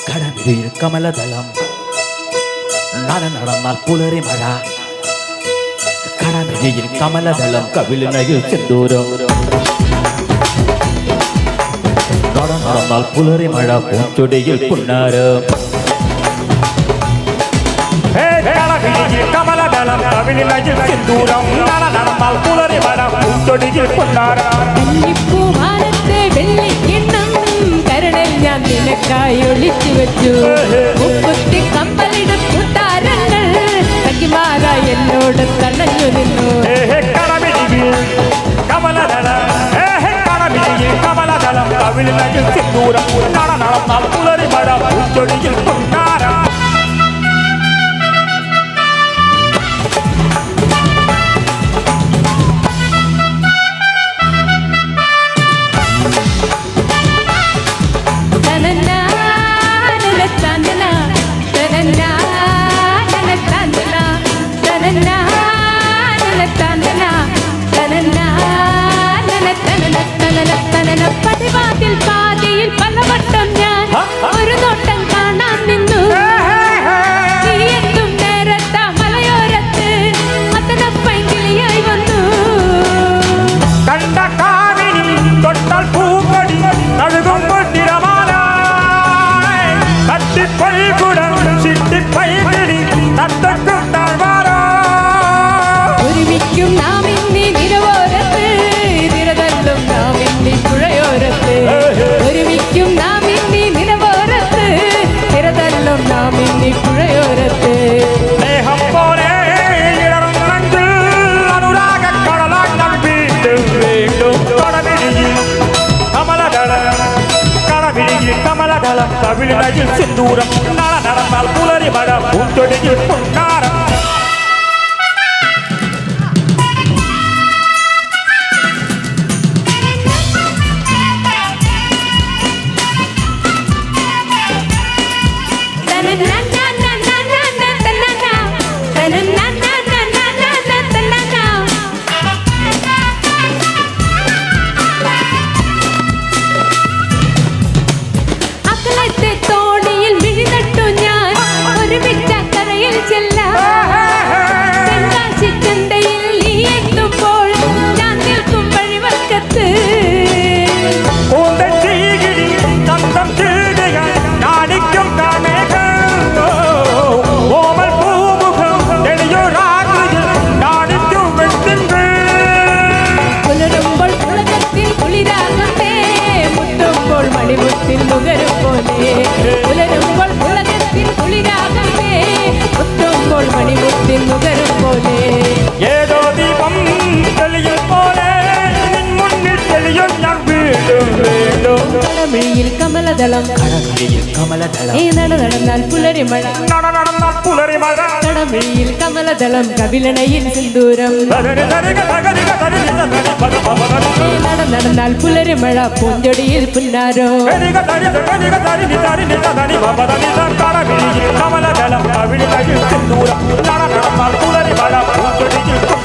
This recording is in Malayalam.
കടമിഴിയിൽ കമലദളം നടന്നാൽ പുലരി മഴ കടമിഴിയിൽ കമലദളം കവിളിനയിൽ സിന്ദൂരം നടന്നാൽ പുലരി മഴ പൂച്ചൊടിയിൽ പുന്നാരം കമലദളം കവിളിനയിൽ സിന്ദൂരം നടന്നാൽ പുലരി മഴ പൂച്ചൊടിയിൽ പുന്നാരം ഞാൻ നിനക്കായി ഒളിച്ചു വെച്ചു മുക്കുത്തി കമ്പലിടും കൂട്ടാരങ്ങൾ സഖിമാര എന്നോട് തണഞ്ഞു നിന്നു കമലദളം കവിളിനയിൽ സിന്ദൂരം നടന്നാൽ പുലരി മഴ പൂച്ചൊടിയിൽ പുന്നാരം പതിവാതിൽ പാതയിൽ പലവട്ടം ഞാൻ ഒരു നോട്ടം കാണാൻ നിന്നു നീ എത്തും നേരത്ത മലയോരത്ത് അതനപ്പൈങ്കിളിയായി വന്നു കണ്ട കാവിനി തൊട്ടാൽ പൂക്കടി നഴുകുമ്പോൾ തിരമാല കത്തിപ്പൈകുടം ചിട്ടിപ്പൈകിടി തത്തക്കും താഴ്വാരോ ഒരുമിക്കും നാം ഇന്നി നിരവോരത്ത് നിരതല്ലും നാം ഇന്നി പുഴയോരത്ത് ഒരുമിക്കും നാം ഇന്നി നിലവോരത്ത് നിരതല്ലും നാം ഇന്നി പുഴയോരത്ത് സ്നേഹം പോലെ ഇടറുന്നെങ്കിൽ അനുരാഗക്കടലാക്കം വീണ്ടും വീണ്ടും കമലദളം കവിളിനയിൽ സിന്ദൂരം നടന്നാൽ പുലരി മഴ പൂച്ചൊടിയിൽ പുന്നാരം പുലരുമ്പോൾ ഉലകത്തിൽ കുളിരാകട്ടെ മുത്തുമ്പോൾ മണിമുത്തിൽ നുകരും പോലെ ഏതോ ദീപം തെളിയും പോലെ മുന്നിൽ തെളിയും ഞാൻ വീണ്ടും വീണ്ടും കടമിഴിയിൽ കമലദളം നടന്നാൽ പുലരി മഴ നടന്നാൽ പുലരി മഴ കടമിഴിയിൽ കമലദളം കവിളണയിൽ സിന്ദൂരം നടന്നാൽ പുലരി മഴ പൂഞ്ചൊടിയിൽ പുന്നാരോ കമലദളം കവിളിനയിൽ സിന്ദൂരം നടന്നാൽ പുലരി മഴ പൂഞ്ചൊടിയിൽ